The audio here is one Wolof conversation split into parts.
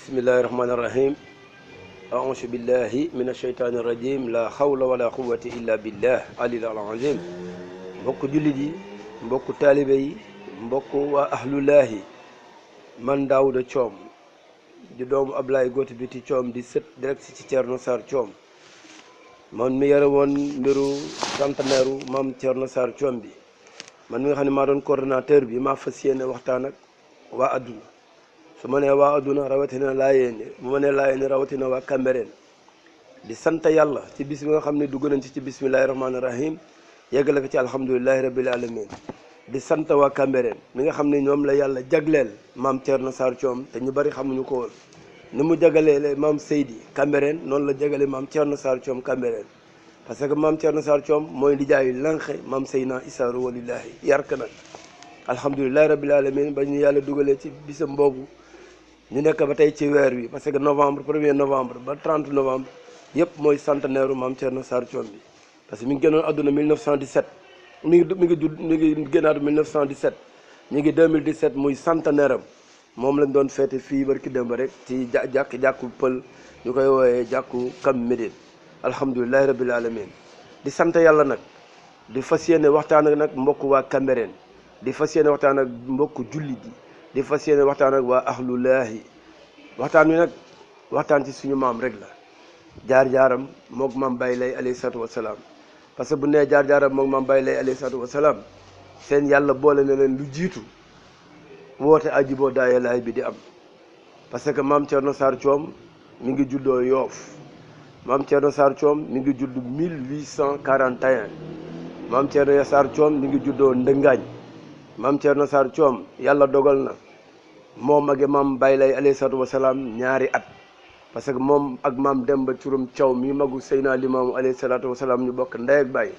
bismillahi rahmaani rahim aouzu billahi min asheytaani rajim la hawla wala quwwata illa billah alil azim mbokk jullit yi mbokk taalibe yi mbokk waa ahlullaahi man Daouda Thiom di doomu Ablaye Gooti Biti Thiom di sët direct ci Thierno Sarr Thiom man mi yore woon mbiru centenaire maam Thierno Sarr Thiom bi man mi nga xam ne maa doon coordonnateur bi maa fas yéene waxtaan ak waa adduna su ma nee waa adduna rawatina Laayeen bu ma nee Laayeen rawatina waa Cambérène di sant yàlla ci bis bi nga xam ne dugg nañ ci bismillahi rahmaani rahim yeggale ko ci alhamdulilahi rabbil alamin di sant waa Cambérène mi nga xam ne ñoom la yàlla jagleel maam Thierno Sarr Thiom te ñu bari xamuñu ko woon ni mu jagalee maam Seydi Cambérène noonu la jagalee maam Thierno Sarr Thiom Cambérène parce que maam Thierno Sarr Thiom mooy lijaayu lanxe maam Seydina Issa Rouhou Lahi yarka nag alhamdulilahi rabbil alamin ba ñu yàlla dugalee ci bisam boobu ñu nekk ba tey ci weer wi parce que novembre 1er novembre ba 30 novembre yëpp mooy centenaire maam Thierno Sarr Thiom bi parce que mi ngi génnoon àdduna 1917 mi ngi génnaat 1917 ñu ngi 2017 muy centenaire am moom lañ doon feete fii barki démb rek ci jàkku pël ñu koy wooyee jàkku Kam Médine alhamdulilahi rabbil alamin di sant yàlla nag di fas yéene waxtaan ak nag mbokk waa Cambérène di fas yéene waxtaan ak mbokk jullit yi di fas yéene waxtaan ak waa ahlullaahi waxtaan wi nag waxtaan ci suñu maam rek la jaar-jaaram moog maam Baye Lay alayhi salaatu wasalaam parce que bu nee jaar-jaaram moog maam Baye Lay alayhi salaatu wasalaam seen yàlla boole na leen lu jiitu woote ajiboo daaye laay bi di am parce que maam Thierno Sarr Thiom mi ngi juddoo Yoof maam Thierno Sarr Thiom mi ngi judd 1841 maam Thierno Sarr Thiom mi ngi juddoo Ndëngaañ maam Thierno Sarr Thiom yàlla dogal na moo mage maam Baye Lay alayhi salaatu wasalaam ñaari at parce que moom ak maam Demba Curum Thiaw mi magu Seydina Limaamu alayhi salaatu wasalaam ñu bokk ndey ak baay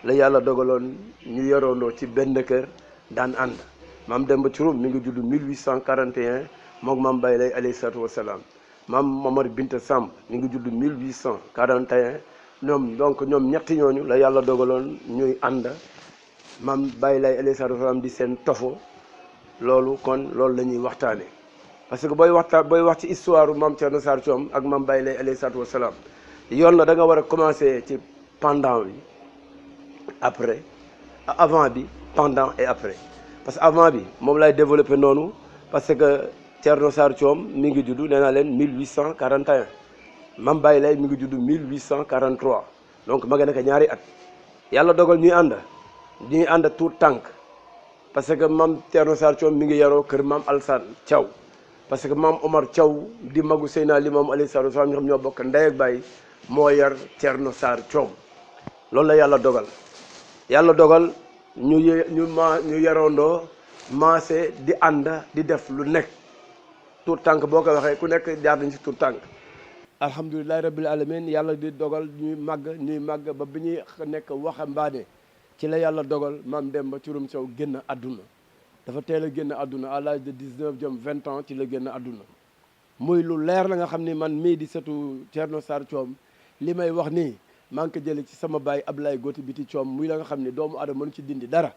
la yàlla dogaloon ñu yoroondoo ci benn kër daan ànd maam Demba Curum mi ngi judd 1841 moom maam Baye Lay alayhi salaatu wasalaam maam Mamar Binta Samb mi ngi judd 1841 ñoom donc ñoom ñetti ñooñu la yàlla dogaloon ñuy ànd maam Baye Lay alayhi salaatu wasalaam di seen tofo loolu kon loolu la ñuy waxtaane parce que booy wax ci histoire maam Thierno Sarr Thiom ak maam Baye Lay alayhi salaatu wasalaam yoon la da nga war a commencer ci pendant bi après avant bi pendant et après parce que avant bi moom lay développé noonu parce que Thierno Sarr Thiom mi ngi judd nee naa leen 1841 maam Baye Lay mi ngi judd 1843 donc ma nga nekk ñaari at yàlla dogal ñuy ànd tuut tànk parce que maam Thierno Sarr Thiom mi ngi yaroo kër maam Alsane Thiaw parce que maam Omar Thiaw di magu Seydina Limaamu alayhi salaatu wasalaam ñoo xam ñoo bokk ndey ak baay moo yar Thierno Sarr Thiom loolu la yàlla dogal ñu yaroondoo maase di ànd di def lu nekk tuut tànk boo ko waxee ku nekk jaar nañ ci tuut tànk alhamdulilahi rabbil alamin yàlla di dogal ñuy màgg ba bi ñuy nekk waxambaane ci la yàlla dogal maam Demba Curum Thiaw génn àdduna dafa teel a génn àdduna à l'âge de 19 jëm 20 ans ci la génn àdduna muy lu leer la nga xam ni man mii di sëtu Thierno Sarr Thiom li may wax nii maa ngi ko jële ci sama baay Ablaye Gooti Biti Thiom muy la nga xam ne doomu aadama mënu ci dindi dara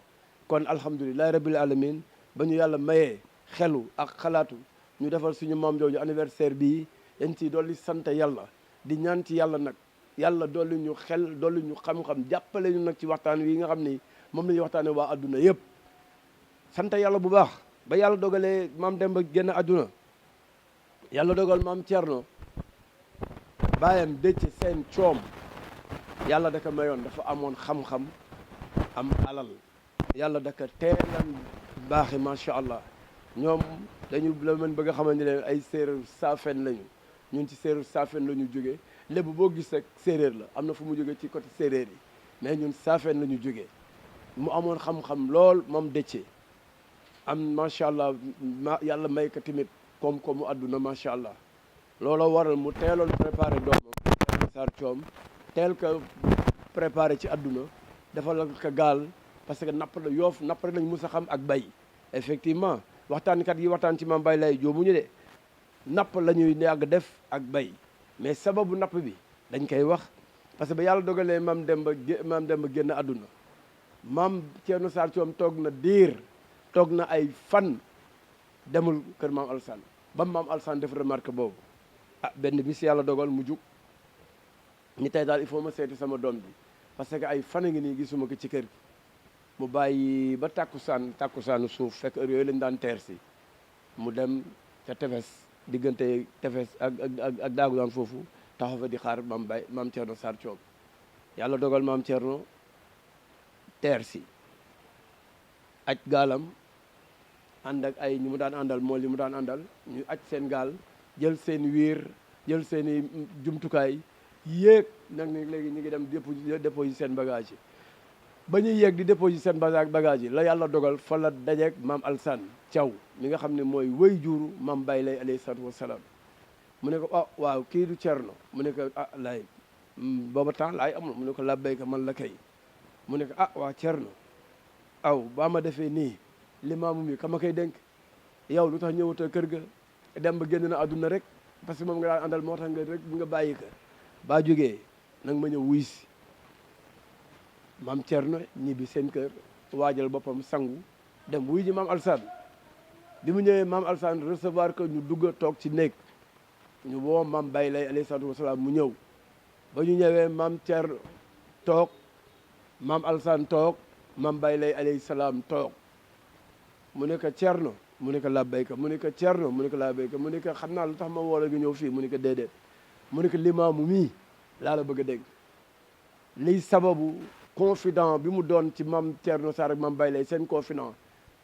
kon alhamdulilahi rabbil alamin ba ñu yàlla mayee xelu ak xalaatu ñu defal suñu maam jooju anniversaire bii dañ ciy dolli sant yàlla di ñaan ci yàlla nag yàlla dolli ñu xel dolli ñu xam-xam jàppale ñu nag ci waxtaan wi nga xam ni moom la ñuy waxtaane waa adduna yëpp sant yàlla bu baax ba yàlla dogalee maam Demba génn adduna yàlla dogal maam Thierno baayam Déthié Sène Thiom yàlla da ko mayoon dafa amoon xam-xam am alal yàlla da ko teelan baaxi macha allah ñoom dañu la mën bëgg a xamante ne ay séeréer saafen lañu ñun ci séeréer saafen la ñu jógee lépp boo gis rek séeréer la am na fu mu jógee ci côté séeréer yi mais ñun saafeen la ñu jógee mu amoon xam-xam lool moom Déthié am macha allah yàlla may ko tamit koom-koomu àdduna macha allah looloo waral mu teeloon préparé doomam Sarr Thiom teel ko préparé ci àdduna defal ko gaal parce que napp la Yoof napp rek lañ mus a xam ak bay effectivement waxtaankat yi waxtaan ci maam Baye Lay joomuñu de napp la ñuy yàgg def ak bay mais sababu napp bi dañ koy wax parce que ba yàlla dogalee maam Demba génn àdduna maam Thierno Sarr Thiom toog na ay fan demul kër maam Alsane ba maam Alsaan def remarque boobu benn bis yàlla dogal mu jug ñi tey daal il faut ma seeti sama doom bi parce que ay fan a ngi nii gisuma ko ci kër gi mu bàyyi ba tàkkusaanu suuf fekk heure yooyu lañ daan teer si mu dem ca tefes diggante tefes ak daagu daan foofu taxaw fa di xaar maam Thierno Sarr Thiom yàlla dogal maam Thierno teer si aj gaalam ànd ak ay ñu mu daan àndal moo li mu daan àndal ñu aj seen gaal jël seen wiir jël seen i jumtukaay yéeg nag ni léegi ñu ngi dem dépôt yi seen bagage yi ba ñuy yéeg di dépôt yi seen bagage yi la yàlla dogal fa la dajeeg maam Alsaan Thiaw mi nga xam ne mooy wëy juru maam Baye Lay alayhi salaatu wasalaam mu ne ko waaw kii du Thierno mu ne ko laay booba temps laay amul mu ne ko labbayka man la kay mu ne ko waa Thierno baa ma defee nii limaamu mi kama koy dénk yow lu tax ñëwatoo kër ga dem ba génn na àdduna rek parce que moom nga daan àndal moo tax nga rek nga bàyyi ko baa jógee nag ma ñëw wuy si maam Thierno ñibbi seen kër waajal boppam sangu dem wuy ji maam Alsaan bi mu ñëwee maam Alsaan recevoir que ñu dugg toog ci néeg ñu woo maam Baye Lay alayhi salaatu wasalaam mu ñëw ba ñu ñëwee maam Thierno toog maam Alsaan toog maam Baye Lay alayhi salaam toog mu ne ko Thierno mu ne ko labbayka mu ne ko Thierno mu ne ko labbayka mu ne ko xam naa lu tax ma woola nga ñëw fii mu ne ko déedéet mu ne ko limaamu mii laa la bëgg a dégg liy sababu confident bi mu doon ci maam Thierno Sarr ak maam Baye Lay seen confident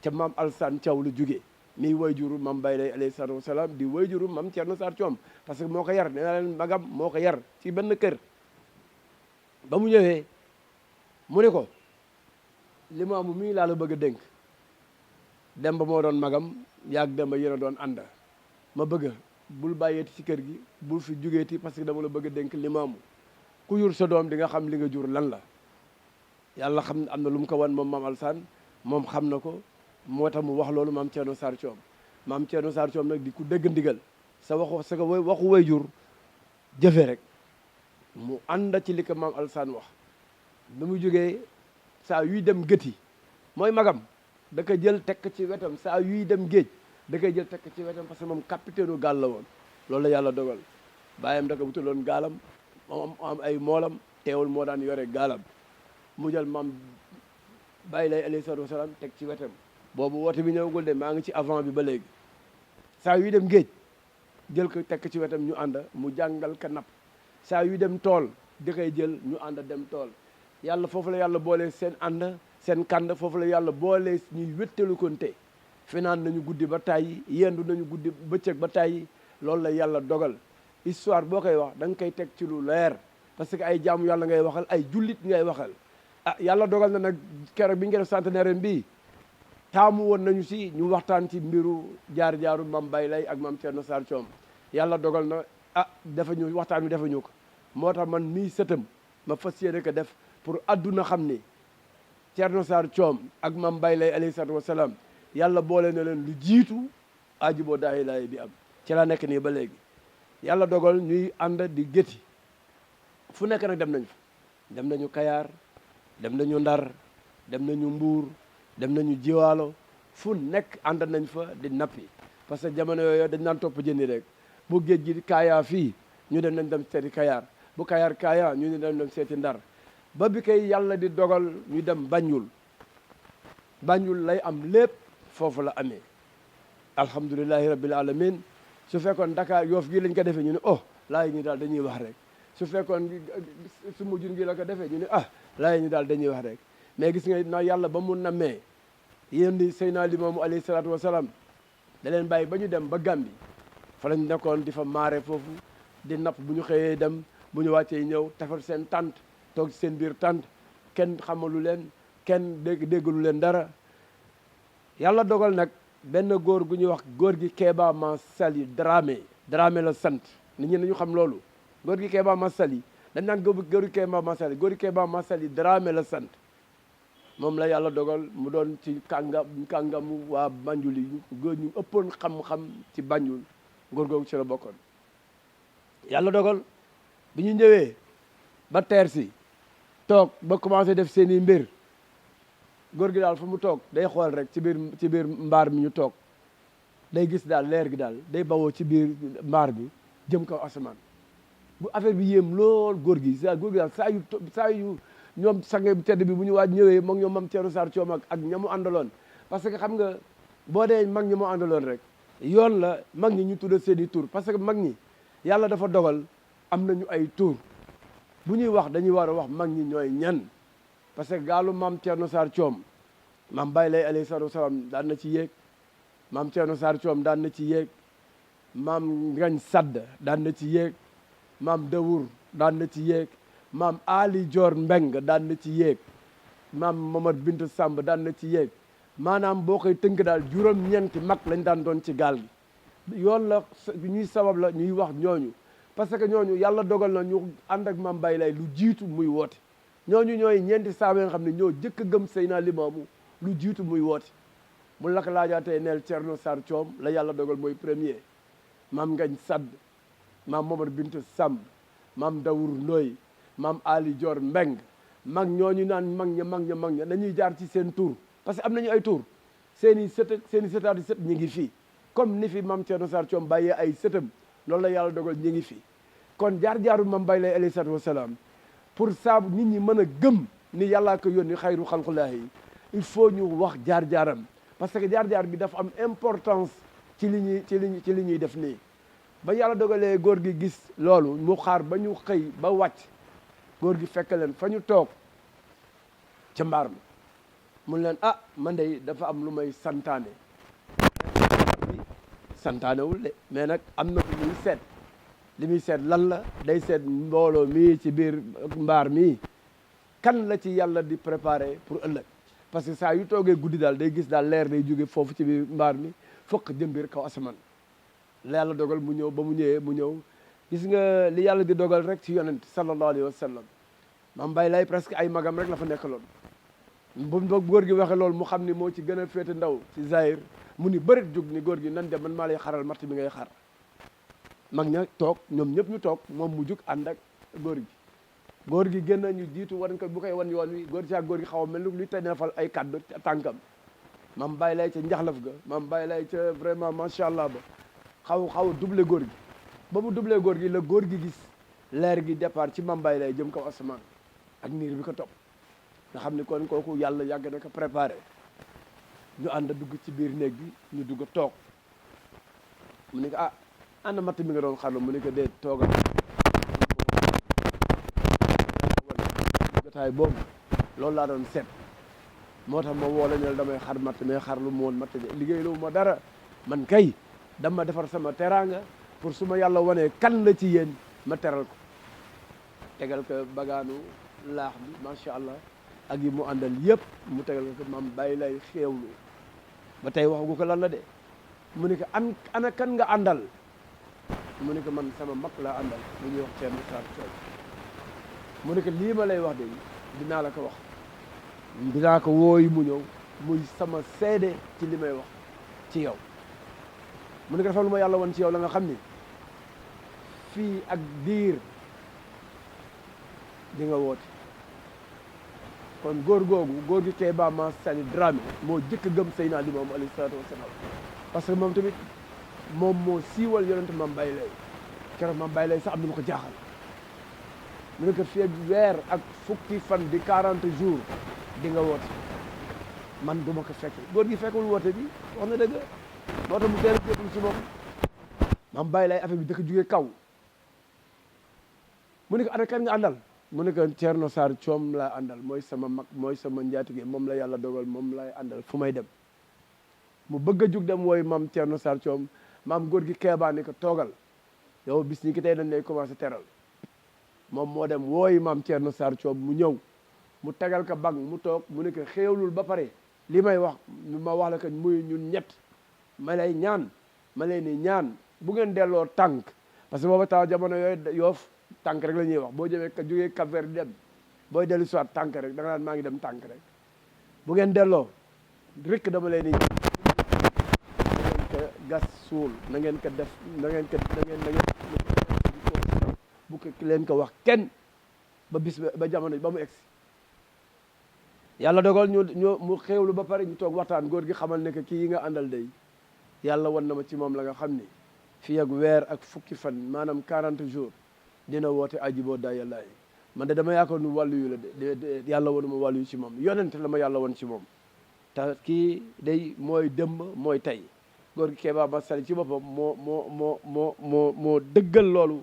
ca maam Alsaan Thiaw lu jógee mii wayjuru maam Baye Lay alayhi salaatu wasalaam di wayjuru maam Thierno Sarr Thiom parce que moo ko yar nee naa leen magam moo ko yar ci benn kër ba mu ñëwee mu ne ko limaamu mii laa la bëgg a dénk Demba moo doon magam yaag Demba yéen a doon ànd ma bëgg bul bàyyeeti ci kër gi bul fi jugeeti parce que dama la bëgg a dénk limaamu ku yur sa doom di nga xam li nga jur lan la yàlla xam am na lu mu ko wan moom maam Alsaan moom xam na ko moo tax mu wax loolu maam Thierno Sarr Thiom maam Thierno Sarr Thiom nag di ku dégg ndigal sa waxu way jur jëfe rek mu ànd ci li ko maam Alsaan wax bi mu jógee saa yuy dem gëti mooy magam da ko jël tekk ci wetam saa yuy dem géej da koy jël tekk ci wetam parce que moom capitaine u gaal la woon loolu la yàlla dogal bàyyam da ko wutaloon gaalam moom am ay moolam teewul moo daan yore gaalam mu jël maam Baye Lay alayhi salaatu wasalaam teg ci wetam boobu woote bi ñëwagul de maa ngi ci avant bi ba léegi saa yuy dem géej jël ko tekk ci wetam ñu ànd mu jàngal ka napp saa yuy dem tool da koy jël ñu ànd dem tool yàlla foofu la yàlla boole seen ànd seen kànd foofu la yàlla boole ñuy wéttalu konte finaan nañu guddi ba tàyyi yendu nañu guddi bëccëg ba tàyyi loolu la yàlla dogal histoire boo koy wax da nga koy teg ci lu leer parce que ay jaamu yàlla ngay waxal ay jullit ngay waxal yàlla dogal na nag keroog bi ñu def centenaire bi taamu woon nañu si ñu waxtaan ci mbiru jaar-jaaru maam Baye Lay ak maam Thierno Sarr Thiom yàlla dogal na dafa ñu waxtaan wi dafa ñu ko moo tax man mii sëtam ma fas yéene ko def pour adduna xam ni Thierno Sarr Thiom ak maam Baye Lay alayhi salaatu wasalaam yàlla boole na leen lu jiitu ajiboo daayi laay bi am ci la nekk nii ba léegi yàlla dogal ñuy ànd di gétti fu nekk nag dem nañ fa dem nañu Kayaar dem nañu Ndar dem nañu Mbuur dem nañu Jiwaalo fu nekk ànd nañ fa di nappi parce que jamono yooyu dañ naan topp jëndi rek bu géej gi Kaaya fii ñu dem nañ dem seeti Kayaar bu Kayaar Kaaya ñu ne dem seeti Ndar ba bi koy yàlla di dogal ñu dem Banjul lay am lépp foofu la amee alhamdulilahi rabbil alamin su fekkoon Dakar Yoof gi lañ ko defee ñu ne laay ñu daal dañuy wax rek su fekkoon su mujjun gi la ko defee ñu ne laay ñu daal dañuy wax rek mais gis nga na yàlla ba mu nammee yéen di Seydina Limaamu alayhi salaatu wasalaam da leen bàyyi ba ñu dem ba Gàmbi fa lañ nekkoon di fa maare foofu di napp bu ñu xëyee dem bu ñu wàccee ñëw tafar seen tànt toog seen biir tànt kenn xamalu leen kenn déggalu leen dara yàlla dogal nag benn góor gu ñuy wax góor gi Kéba Massaly Dramé la sant nit ñi nañu xam loolu góor gi Kéba Massaly dañ naan góor gi Kéba Massaly góor gi Kéba Massaly Dramé la sant moom la yàlla dogal mu doon ci kàngamu waa Banjul yi góor ñu ëppoon xam-xam ci Banjul góor googu ci la bokkoon yàlla dogal bi ñu ñëwee ba teer si toog ba commencé def seeni mbir góor gi daal fu mu toog day xool rek ci biir mbaar mi ñu toog day gis daal leer gi daal day bawoo ci biir mbaar bi jëm kaw asamaan bu affaire bi yéem lool góor gi daal saa yu ñoom sange bu tedd bi bu ñu waaj ñëwee moom ñoom mam Thierno Sarr Thiom ak ñamu àndaloon parce que xam nga boo dee mag ñi mu àndaloon rek yoon la mag ñi ñu tudda seeni tur parce que mag ñi yàlla dafa dogal am nañu ay tur bu ñuy wax dañuy war a wax mag ñi ñooy ñan parce que gaalu maam Thierno Sarr Thiom maam Baye Lay alayhi salaatu wasalaam daan na ci yéeg maam Thierno Sarr Thiom daan na ci yéeg maam Ngañ Sadd daan na ci yéeg maam Dawur daan na ci yéeg maam Ali Dior Mbeng daan na ci yéeg maam Mamad Bint Samb daan na ci yéeg maanaam boo koy tënk daal juróom-ñeenti mag lañ daan doon ci gaal gi yoon la ñuy sabab la ñuy wax ñooñu parce que ñooñu yàlla dogal na ñu ànd ak maam Baye Lay lu jiitu muy woote ñooñu ñooy ñeenti saaba nga xam ne ñoo jëkk a gëm Seydina Limaamu lu jiitu muy woote mu la ko laajaatee neel Thierno Sarr Thiom la yàlla dogal mooy premier maam Ngañ Sadd maam Mamad Bint Samb maam Dawur Ndoy maam Ali Dior Mbeng mag ñooñu naan mag ña dañuy jaar ci seen tur parce que am nañu ay tur seen i sëtaati sët ñi ngi fii comme ni fi maam Thierno Sarr Thiom bàyyee ay sëtam loolu la yàlla dogal ñi ngi fii kon jaar-jaaru maam Baye Lay alayhi salaatu wasalaam pour saabu nit ñi mën a gëm ni yàllaa ko yónni xayru xalqulaahi il faut ñu wax jaar-jaaram parce que jaar-jaar bi dafa am importance ci li ñuy def nii ba yàlla dogalee góor gi gis loolu mu xaar ba ñu xëy ba wàcc góor gi fekk leen fa ñu toog ca mbaar ma mun leen man de dafa am lu may santaane santaanewul de mais nag am na lu muy seet li muy seet lan la day seet mbooloo mii ci biir mbaar mii kan la ci yàlla di préparer pour ëllëg parce que saa yu toogee guddi daal day gis daal leer day jóge foofu ci biir mbaar mi fokk jëm biir kaw asamaan la yàlla dogal mu ñëw ba mu ñëw gis nga li yàlla di dogal rek ci yonent sallallahu alayhi wa sallam maam Baye Lay presque ay magam rek la fa nekkaloon bu góor gi waxee loolu mu xam ni moo ci gën a féete ndaw ci zahir mu ni bërit jóg ni góor gi nan dem man maa lay xaral matt bi ngay xar mag ña toog ñoom ñëpp ñu toog moom mu jug ànd ak góor gi génn ñu jiitu wan ko bu koy wan yoon wi góor gi xaw a mel ni luy tenefal ay kàddu tànkam maam Baye Lay ca njaxlaf ga maam Baye Lay ca vraiment macha allah ba xaw a doublé góor gi ba mu doublé góor gi la góor gi gis leer gi départ ci maam Baye Lay jëm kaw asamaan ak niir bi ko topp nga xam ne kon kooku yàlla yàgg na ko préparé ñu ànd dugg ci biir néeg bi ñu dugg toog mu ne ko ana matt mi nga doon xarlu mu ne ko dee toogal jotaay boobu loolu laa doon seet moo tax ma woo la ne damay xar matt mais xarlu mu woon matt bi liggéey lu ma dara man kay dama defar sama teraanga pour su ma yàlla wanee kan la ci yéen ma teral ko tegal ko bagaanu laax bi macha allah ak yi mu àndal yëpp mu tegal ko maam Baye Lay xéewlu ba tey waxagu ko lan la de mu ne ko ana kan nga àndal mu ne ko man sama mag laa àndal bu ñuy wax Thierno Sarr Thiom mu ne ko lii ma lay wax de dinaa la ko wax dinaa ko wooyu mu ñëw muy sama seede ci li may wax ci yow mu ne ko dafa lu ma yàlla woon ci yow la nga xam ni fii ak diir di nga woote kon góor gi Kéba Ma Sani Dramé moo jëkk gëm Seydina Limaamu alayhi salaatu wasalaam parce que moom tamit moom moo siiwal yonente maam Baye Lay keroog maam Baye Lay sax am na ma ko jaaxal mu ne ko fii ak weer ak fukki fan di 40 jours di nga woote man du ma ko fekk góor gi fekkul woote bi wax na dëgg moo tax mu teel a jébbalu ci moom maam Baye Lay affaire bi dëkk jugee kaw mu ne ko ana kan nga àndal mu ne ko Thierno Sarr Thiom laa àndal mooy sama mag mooy sama njaatige moom la yàlla dogal moom lay àndal fu may dem mu bëgg a jug dem wooy maam Thierno Sarr Thiom maam góor gi Kéba ni ko toogal yow bis ñi ki tey dañ lay commencé teral moom moo dem wooy maam Thierno Sarr Thiom mu ñëw mu tegal ko bang mu toog mu ne ko xéewlul ba pare li may wax ma wax la ko muy ñun ñett ma lay ñaan ma leen ni ñaan bu ngeen delloo tànk parce que booba taw jamono yooyu Yoof tànk rek la ñuy wax boo jëmee jógee Cap-Vert di dem booy dellu soit tànk rek da nga naan maa ngi dem tànk rek bu ngeen delloo rek dama leen ni na ngeen ko gas suul na ngeen ko def na ngeen bu ko leen ko wax kenn ba bis ba jamono ba mu egsi yàlla dogal ñu mu xéewlu ba pare ñu toog waxtaan góor gi xamal ne que kii yi nga àndal day yàlla wan na ma ci moom la nga xam ni fii ak weer ak fukki fan maanaam 40 jours dina woote aji boo daa yàlla yi man de dama yaakaar nu wàllu yu la de yàlla wanu ma wàllu yu ci moom yonente la ma yàlla wan ci moom te kii day mooy dëmb mooy tey góor gi Kéba Masali ci boppam moo dëggal loolu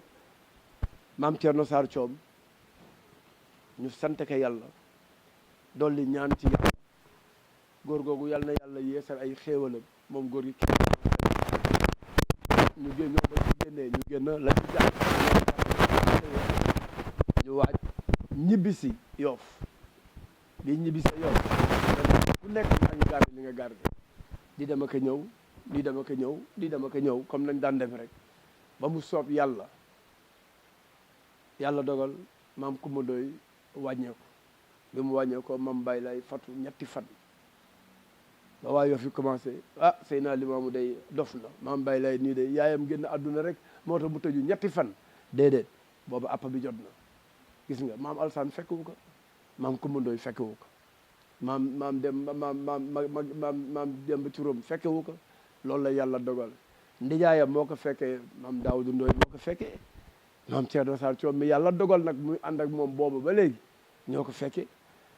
maam Thierno Sarr Thiom ñu sant ko yàlla dolli ñaan ci yàlla góor googu yàlla na yàlla yeesal ay xéewalam moom góor gi ñu génn ñoo ba ci génnee ñu génn la ci jàpp ñu waaj ñibbisi Yoff bi ñibbisi Yoff ku nekk yaa ngi garde li nga garde di dem ak a ñëw di dem ak a ñëw di dem ak a ñëw comme nañ daan def rek ba mu soob yàlla dogal maam Coumba Ndoye wàññeeku bi mu wàññeekoo mam Baye lay fatu ñetti fan ba waa Yoff fi commencé Seydina Limaamu day dof na maam Baye lay nii de yaayam génn àdduna rek moo tax mu tëju ñetti fan déedéet boobu appa bi jot na gis nga maam Alsaan fekkewu ko maam Coumba Ndoye fekkewu ko maam dem ba turam fekkewu ko loolu la yàlla dogal ndijaayam moo ko fekkee maam Daawudu Ndoye moo ko fekkee maam Thierno Sarr Thiom mi yàlla dogal nag muy ànd ak moom boobu ba léegi ñoo ko fekkee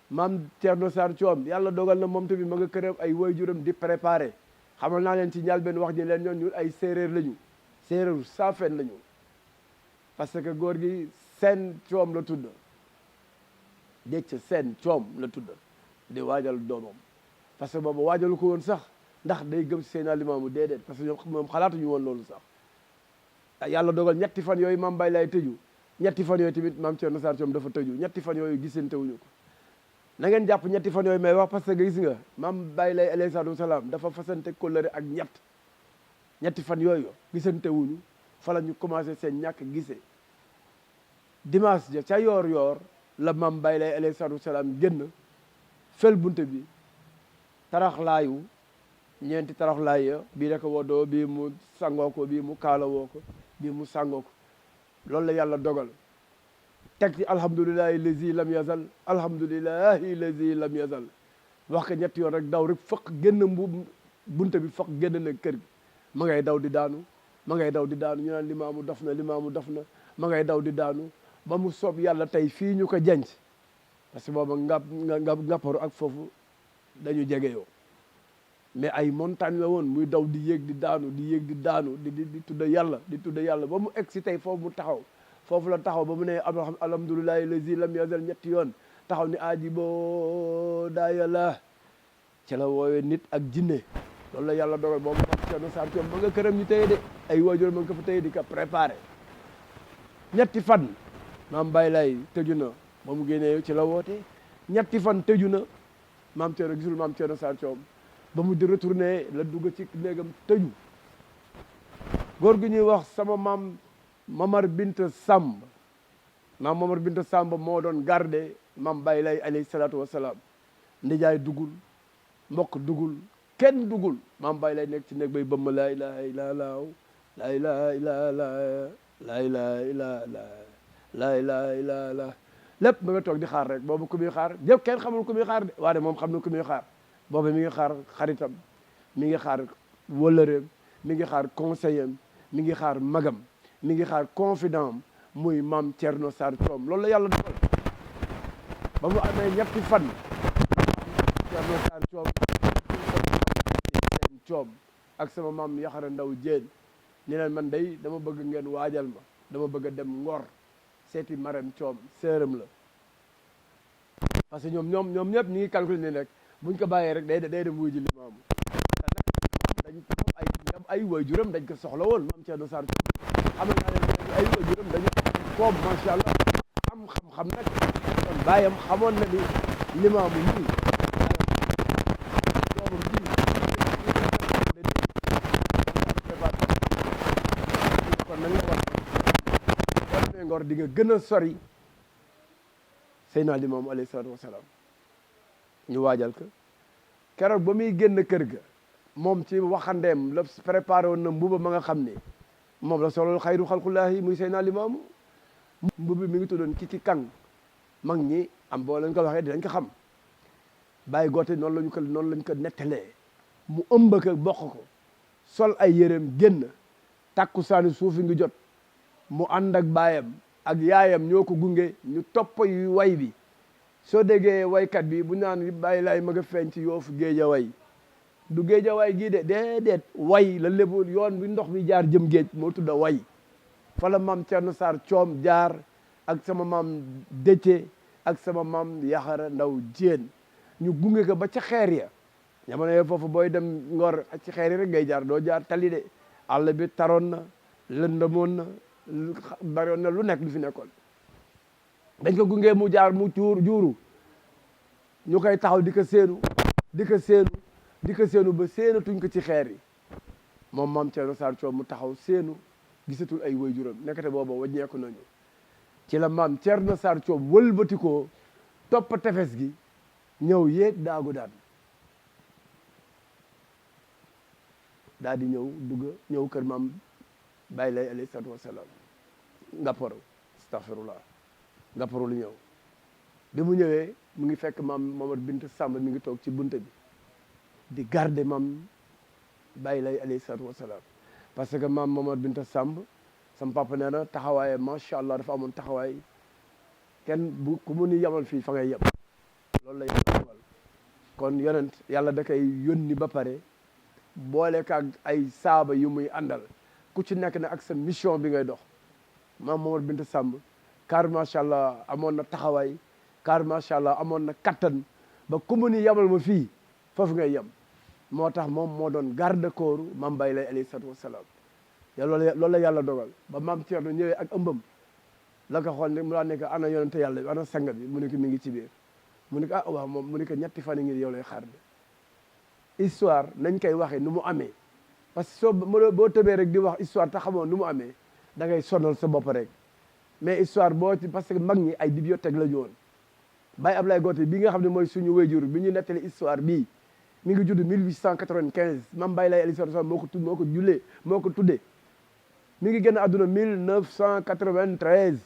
maam Thierno Sarr Thiom yàlla dogal na moom tamit ma nga këram ay waajuram di préparé xamal naa leen ci njëlbéen wax ji leen ñun ay séeréer lañu séeréeru saafeen lañu parce que góor gi Seen Thiom la tudd Déthié Seen Thiom la tudd di waajal doomam parce que boobu waajalu ko woon sax ndax day gëm si Seydina Limaamu déedéet parce que ñoom moom xalaatuñu woon loolu sax yàlla dogal ñetti fan yooyu maam Baye lay tëju ñetti fan yooyu tamit maam Thierno Sarr Thiom dafa tëju ñetti fan yooyu gisante wuñu ko na ngeen jàpp ñetti fan yooyu may wax parce que gis nga maam Baye lay alayhi salaatu wasalaam dafa fasante kóllëre ak ñetti fan yooyu gisante wuñu fa la ñu commencé seen ñàkk gisee dimanche ja ca yoor la maam Baye lay alayhi salaatu wasalaam génn fel bunte bi taraxlaayu ñeenti taraxlaay ya bii rek woddoo bii mu sangoo ko bii mu kaalawoo ko bii mu sangoo ko loolu la yàlla dogal teg ci alhamdulilahi lazi lam yazal alhamdulilahi lazi lam yazal wax ko ñetti yoon rek daw rek fokk génn bunte bi fokk génn na kër gi ma ngay daw di daanu ma ngay daw di daanu ñu naan limaamu dof na ma ngay daw di daanu ba mu soob yàlla tey fii ñu ko jenc parce que booba ngapparu ak foofu dañu jege yoo mais ay montagne la woon muy daw di yéeg di daanu di yéeg di daanu di tudda yàlla ba mu egg si tey foofu mu taxaw foofu la taxaw ba mu ne alhamdulilahi lazi lam yazal ñetti yoon taxaw ni aji boo daa yàlla ci la woowee nit ak jinne loolu la yàlla dogal boobu maam Thierno Sarr Thiom ba nga këram ñu téye de ay waajur ma nga ko fa téye di ko préparé ñetti fan maam Baye lay tëju na ba mu génnee ci la woote ñetti fan tëju na maam Thierno gisul maam Thierno Sarr Thiom ba mu di retourné la dugg ci néegam tëju góor gi ñuy wax sama maam Mamar Binta Samb maam Mamar Binta Samb moo doon garde maam Baye lay alayhi salaatu wasalaam ndijaay dugul mbokk dugul kenn dugul maam Baye lay nekk ci néeg bay bëmma laa ilaha illa laaw laa ilaha illa laa ilaha illa laa ilaha illa la lépp ma nga toog di xaar rek boobu ku muy xaar yëpp kenn xamul ku muy xaar de waaye moom xam na ku muy xaar boobu mi ngi xaar xaritam mi ngi xaar wëllëreem mi ngi xaar conseiller mi ngi xaar magam mi ngi xaar confident muy maam Thierno Sarr Thiom loolu la yàlla defal ba mu amee ñetti fan Thierno Sarr Thiom ak sama maam Yaxara Ndaw Jéen ni leen man day dama bëgg ngeen waajal ma dama bëgg a dem Ngor seeti Marème Thiom séeram la parce que ñoom ñëpp ñi ngi calculé ni rek buñ ko bàyyee rek day dem wuy ji Limaamu te nag dañ ay waajuram dañ ko soxla woon maam Thierno Sarr Thiom xam naa ne ay waajuram dañu koob macha allah am xam-xam nag kon bàyyam xamoon na ni Limaamu nii doomam ji kon nañ la war boo demee Ngor di nga gën a sori Seydina Limaamu alayhi salaatu wasalaam ñu waajal ko keroog ba muy génn kër ga moom ci waxandeem la préparé woon na mbuba ma nga xam ne moom la solol xayru xalqullaahi muy Seydina Limaamu mbubi mi ngi tuddoon ci kang mag ñi am boo lañ ko waxee dinañ ko xam bàyyi goote noonu lañ ko nettalee mu ëmb ko bokk ko sol ay yéreem génn takkusaani suufi ngi jot mu ànd ak baayam ak yaayam ñoo ko gunge ñu topp yu way bi soo déggee waykat bi bu naan bàyyi laay ma nga feeñ ci Yoofu géeja way du géeja way gii de déedéet way la lébu yoon bi ndox bi jaar jëm géej moo tudda way fa la maam Thierno Sarr Thiom jaar ak sama maam Déthié ak sama maam Yaxara Ndaw Jéen ñu gunge ko ba ca xeer ya jamono yooyu foofu booy dem Ngor ci xeer yi rek ngay jaar doo jaar tali de àll bi taroon na lëndëmoon na baroon na lu nekk du fi nekkoon dañ ko gunge mu jaar mu juuru ñu koy taxaw di ko séenu di ko séenu di ko séenu ba séenatuñ ko ci xeer yi moom maam Thierno Sarr Thiom mu taxaw séenu gisatul ay waajuram nekkate booba waññeeku nañu ci la maam Thierno Sarr Thiom wëlbatikoo topp tefes gi ñëw yéeg daagu daan daal di ñëw kër maam Baye Lay alayhi salaatu wasalaam ngapparu astaghfirullah ngapparu lu ñëw bi mu ñëwee mu ngi fekk maam Momar Binta Samb mi ngi toog ci bunte bi di garder maam Baye Lay alayhi salaatu wasalaam parce que maam Momar Binta Samb sam papa nee na taxawaaye macha allah dafa amoon taxawaay kenn bu ku mu ni yamal fii fa ngay yem loolu la yàlla dogal kon yonent yàlla da koy yónni ba pare boole ka ak ay saaba yu muy àndal ku ci nekk na ak sa mission bi ngay dox maam Momar Binta Samb car macha allah amoon na taxawaay car macha allah amoon na kattan ba ku mu ni yamal ma fii foofu ngay yem moo tax moom moo doon garde corps maam Baye Lay alayhi salaatu wasalaam loolu la yàlla dogal ba maam Thierno ñëwee ak ëmbam la ko xool ne mu daan nekk ana yonente yàlla bi ana sang bi mu ne ko mi ngi ci biir mu ne ko ah waaw moom mu ne ko ñetti fan yi ngi yow lay xaar de histoire nañ koy waxee nu mu amee parce que boo tëbee rek di wax histoire te xamoo nu mu amee da ngay sonal sa bopp rek mais histoire boo ci parce que mag ñi ay bibliothèque la ñu woon Baye Ablaye Gote bi nga xam ne mooy suñu wéyjur bi ñu nettali histoire bii mi ngi judd 1895 mam Baye Lay alayhi salaam moo ko tuddee mi ngi génn àdduna 1993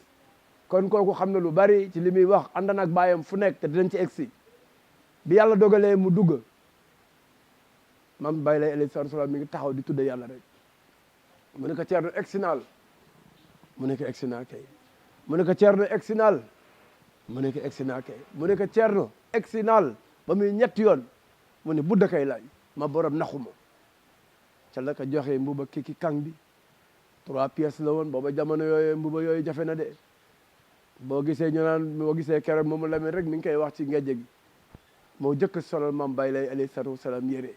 kon kooku xam na lu bari ci li muy wax ànd na ak baayam fu nekk te dinañ ci egsi bi yàlla dogalee mu dugg mam Baye Lay alayhi salaam mi ngi taxaw di tudde yàlla rek mu ne ko Thierno egsinal mu ne ko egsinal kay mu ne ko Thierno egsinal mu ne ko egsinal kay mu ne ko Thierno egsinal ba muy ñetti yoon mu ne budda kay laaj ma borom naxuma ca la ko joxee mbuba kiki kang bi 3 pièces la woon booba jamono yooyu mbuba yooyu jafe na de boo gisee ñu naan boo gisee keroog moomu Lamine rek mi ngi koy wax ci ngejje gi moo jëkk solal maam Baye Lay alayhi salaatu wasalaam yére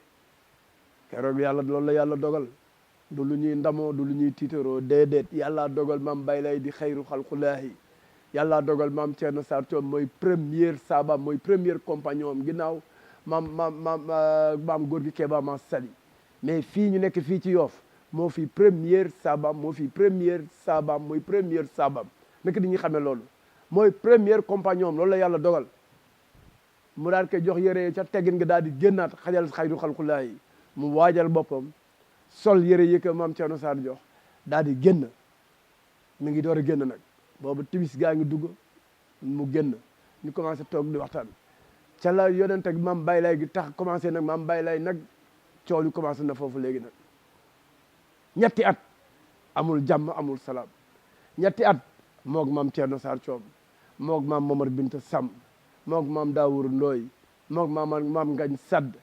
keroog yàlla loolu la yàlla dogal du lu ñuy ndamoo du lu ñuy tiitaroo déedéet yàlla dogal maam Baye Lay di xayru xalqulaahi yàlla dogal maam Thierno Sarr Thiom mooy première saaba mooy première compagnon am ginnaaw maam góor gi Keba ma sali mais fii ñu nekk fii ci Yoff moo fi première saabam moo fi première saabam mooy première saabam nekk di ñu xamee loolu mooy première compagnon am loolu la yàlla dogal mu daal koy jox yére ca teggin nga daal di génnaat xajal xayru xalqulaahi mu waajal boppam sol yére yi ko maam Thierno Sarr jox daal di génn mi ngi door a génn nag boobu timis gaa ngi dugg mu génn ñu commencé toog di waxtaan ca la yonent ak maam Baye Lay gi tax commencé nag maam Baye Lay nag coow li commencé na foofu léegi nag ñetti at amul jàmm amul salaam ñetti at moog maam Thierno Sarr Thiom moog maam Momar Binta Samb moog maam Daawur Ndooy moog maam Ngañ Sadd